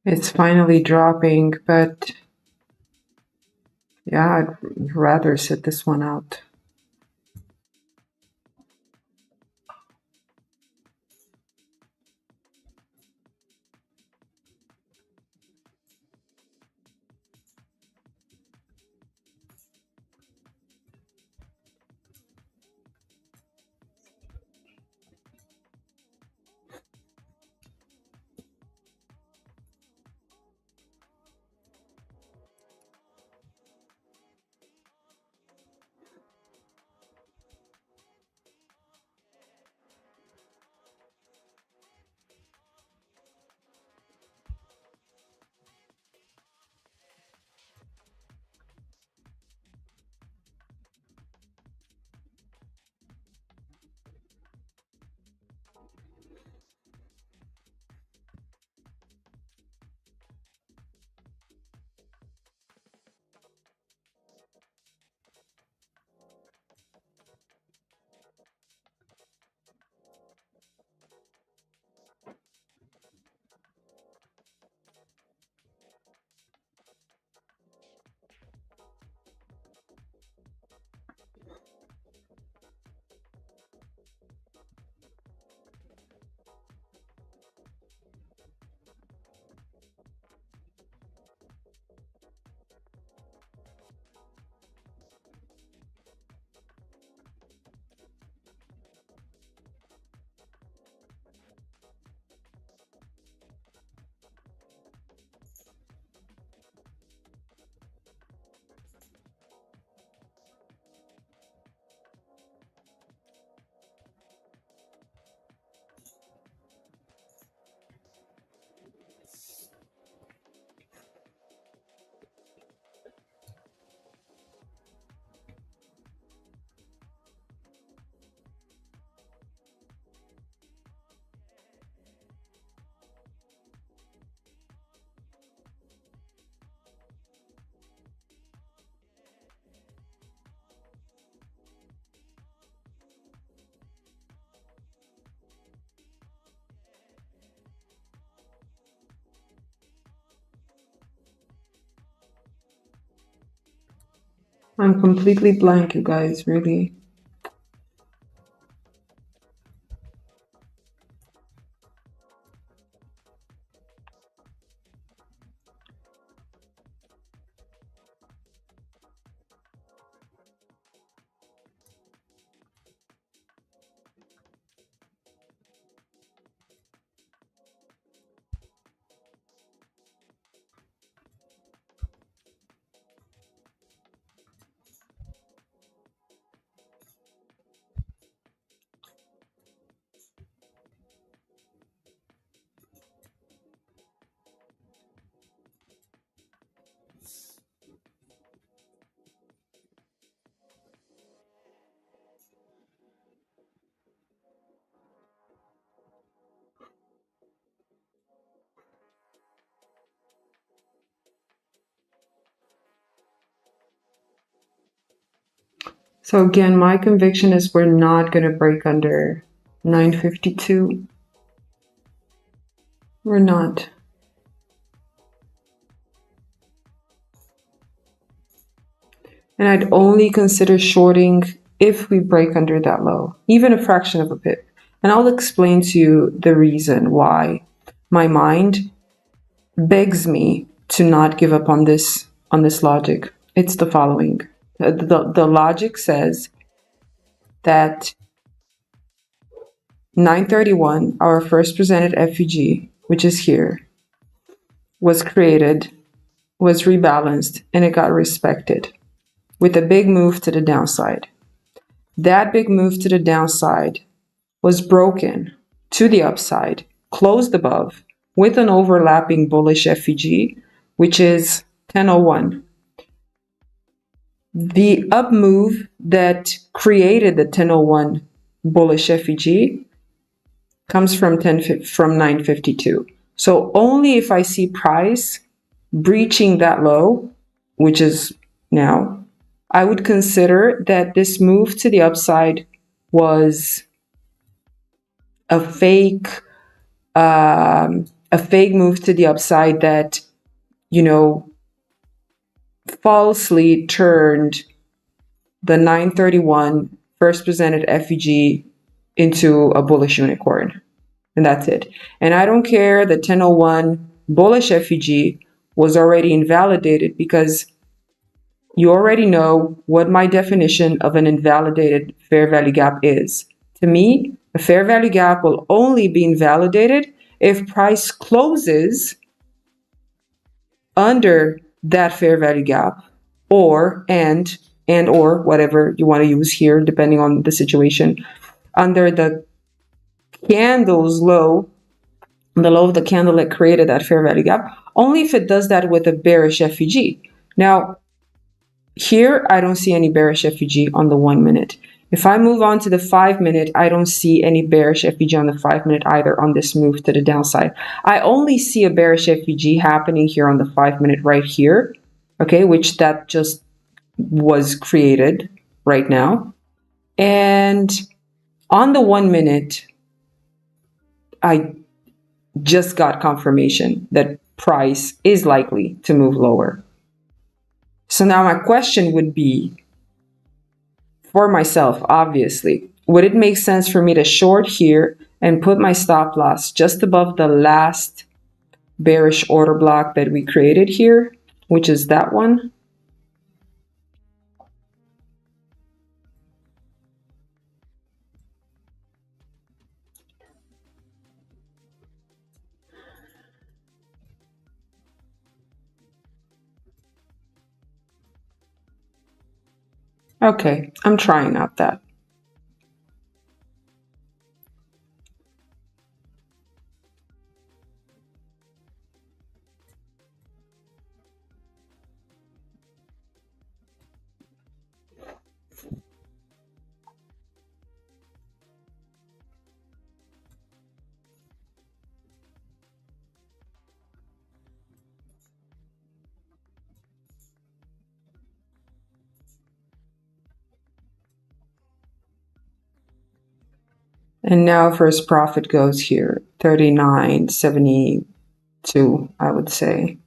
It's finally dropping, but yeah, I'd rather sit this one out. I'm completely blank, you guys, really. So again, my conviction is we're not going to break under 952. We're not. And I'd only consider shorting if we break under that low, even a fraction of a pip. And I'll explain to you the reason why my mind begs me to not give up on this logic. It's the following. The logic says that 931, our first presented FVG, which is here, was created, was rebalanced, and it got respected with a big move to the downside. That big move to the downside was broken to the upside, closed above, with an overlapping bullish FVG, which is 1001. The up move that created the 1001 bullish FVG comes from 952. So only if I see price breaching that low, which is now, I would consider that this move to the upside was a fake a fake move to the upside that, you know, falsely turned the 931 first presented FVG into a bullish unicorn. And that's it. And I don't care the 1001 bullish FVG was already invalidated, because you already know what my definition of an invalidated fair value gap is. To me, a fair value gap will only be invalidated if price closes under that fair value gap, or and or whatever you want to use here, depending on the situation, under the candle's low, the low of the candle that created that fair value gap, only if it does that with a bearish FVG. Now, here, I don't see any bearish FVG on the 1 minute. If I move on to the 5 minute, I don't see any bearish FVG on the 5 minute either on this move to the downside. I only see a bearish FVG happening here on the 5 minute right here, okay, which that just was created right now. And on the 1 minute, I just got confirmation that price is likely to move lower. So now my question would be, for myself, obviously, would it make sense for me to short here and put my stop loss just above the last bearish order block that we created here, which is that one? Okay, I'm trying out that. And now first profit goes here, 39.72, I would say.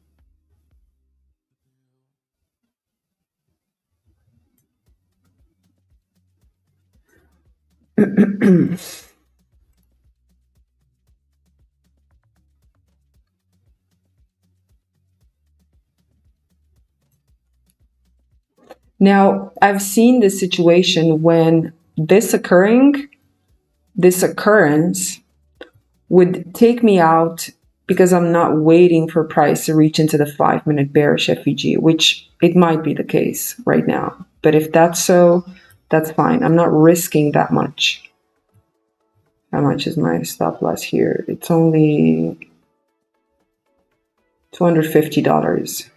Now, I've seen this situation when this occurrence would take me out because I'm not waiting for price to reach into the 5 minute bearish FVG, which it might be the case right now. But if that's so, that's fine. I'm not risking that much. How much is my stop loss here? It's only $250.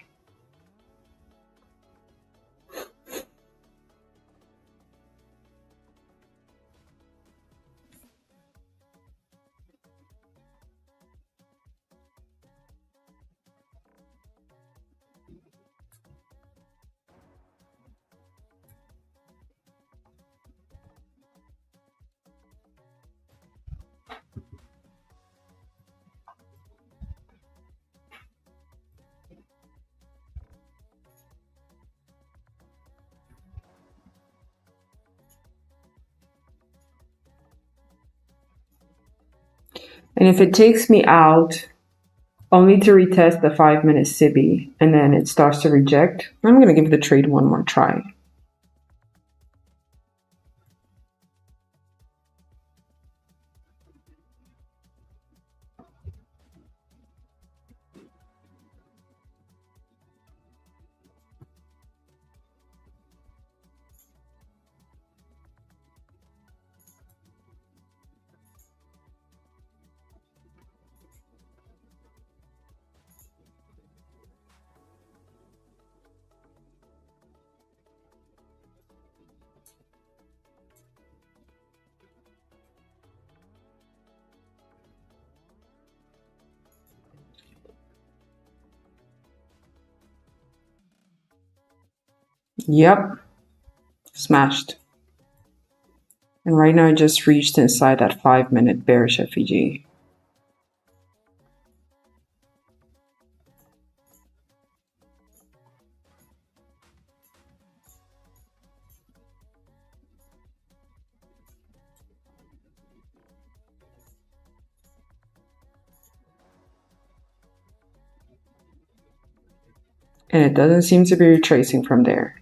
And if it takes me out only to retest the 5 minute SIBI and then it starts to reject, I'm going to give the trade one more try. Yep, smashed. And right now I just reached inside that 5 minute bearish FVG. and it doesn't seem to be retracing from there.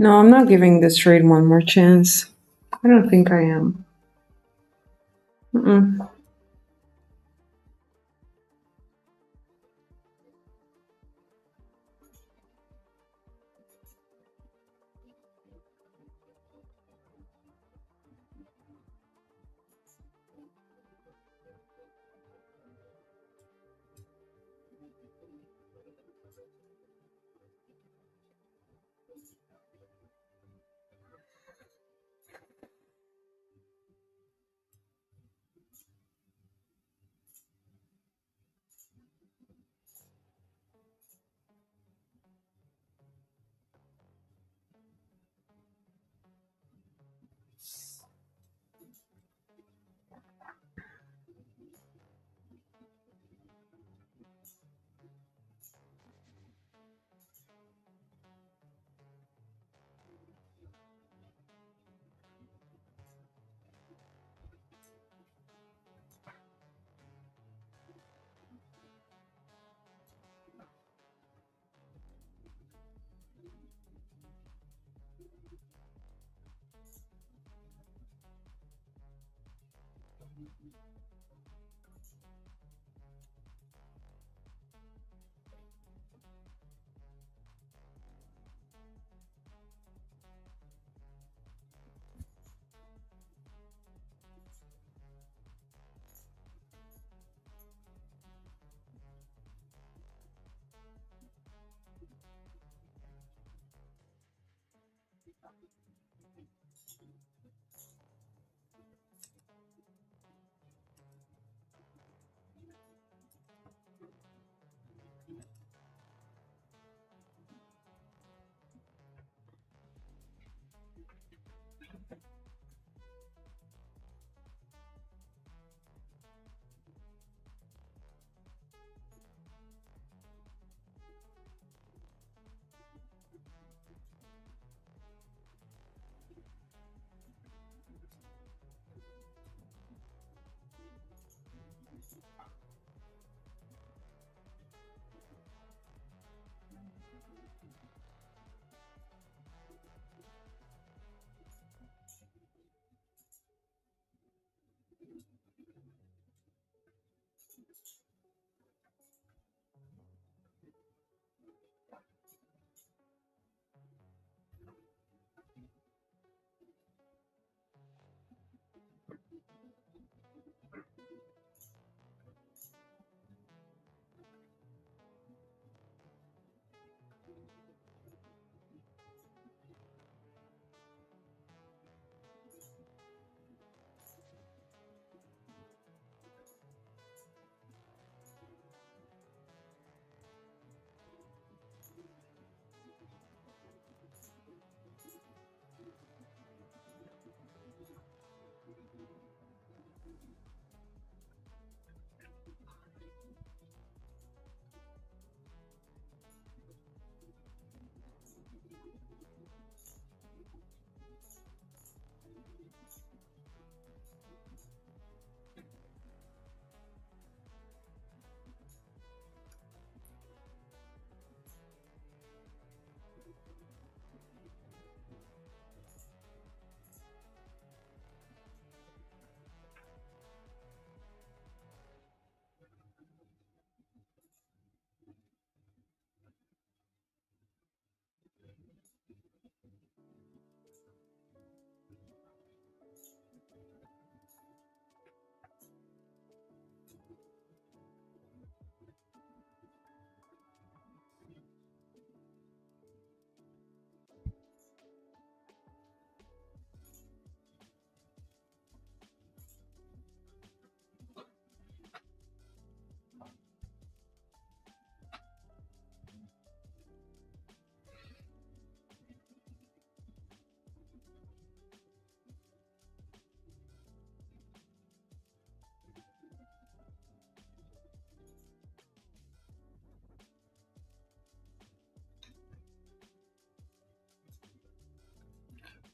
No, I'm not giving this trade one more chance. I don't think I am.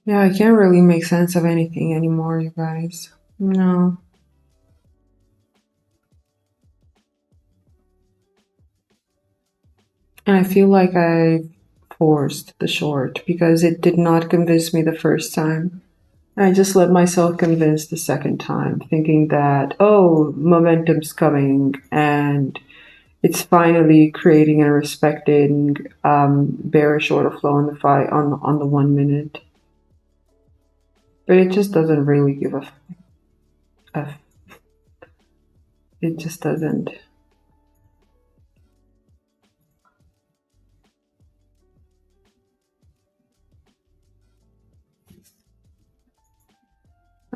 Yeah, I can't really make sense of anything anymore, you guys. No. And I feel like I forced the short because it did not convince me the first time. I just let myself convince the second time, thinking that, oh, momentum's coming and it's finally creating and respecting bearish order flow on the on the 1 minute. But it just doesn't really give a it just doesn't.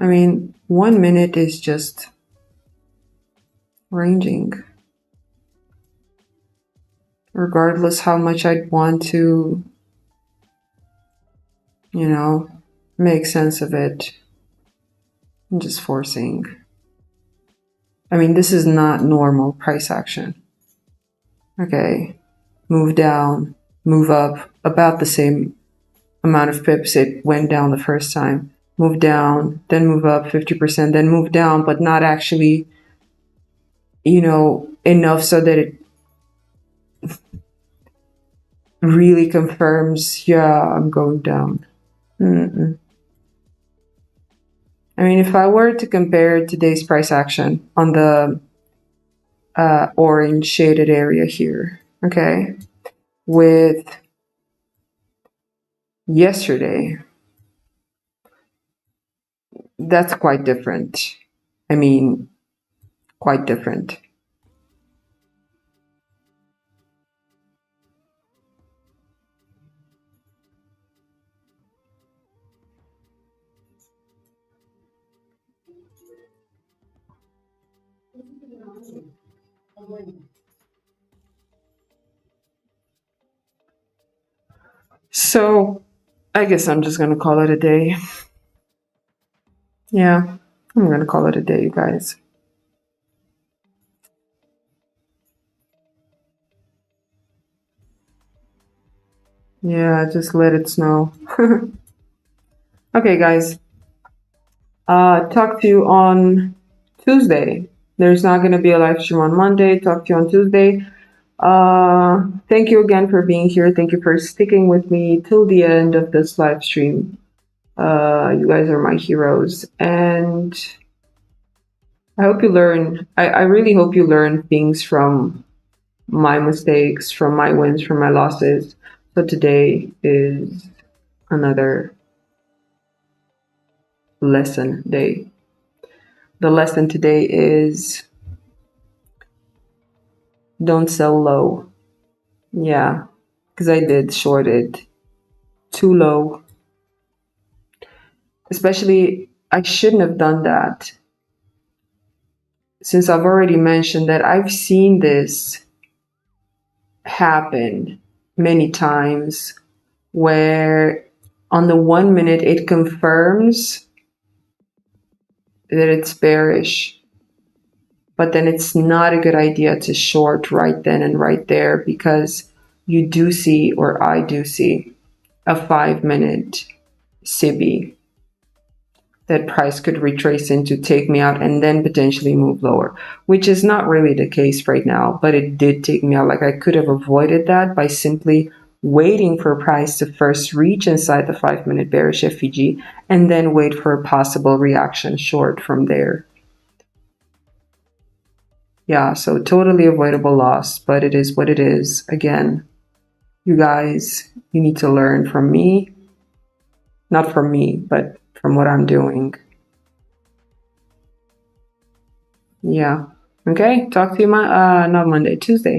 I mean, 1 minute is just ranging. Regardless how much I'd want to, you know, make sense of it, I'm just forcing. I mean, this is not normal price action. Okay, move down, move up, about the same amount of pips it went down the first time. Move down, then move up 50%, then move down, but not actually, you know, enough so that it really confirms, yeah, I'm going down. Mm-mm. I mean, if I were to compare today's price action on the orange shaded area here, okay, with yesterday, that's quite different. I mean, quite different. So I guess I'm just gonna call it a day. Yeah, I'm gonna call it a day, you guys. Yeah, just let it snow. Okay, guys. Talk to you on Tuesday. There's not gonna be a live stream on Monday. Talk to you on Tuesday. Thank you again for being here. Thank you for sticking with me till the end of this live stream. You guys are my heroes, and I hope you learn. I really hope you learn things from my mistakes, from my wins, from my losses. So today is another lesson day. The lesson today is don't sell low. Yeah, because I did short it too low. Especially, I shouldn't have done that. Since I've already mentioned that I've seen this happen many times where on the 1 minute it confirms that it's bearish, but then it's not a good idea to short right then and right there because you do see, or I do see, a 5-minute SIBI that price could retrace into, take me out, and then potentially move lower, which is not really the case right now, but it did take me out. Like I could have avoided that by simply waiting for price to first reach inside the 5-minute bearish FVG and then wait for a possible reaction short from there. Yeah, so totally avoidable loss, but it is what it is. Again, you guys, you need to learn from me, not from me, but from what I'm doing. Yeah. Okay, talk to you not Monday, Tuesday.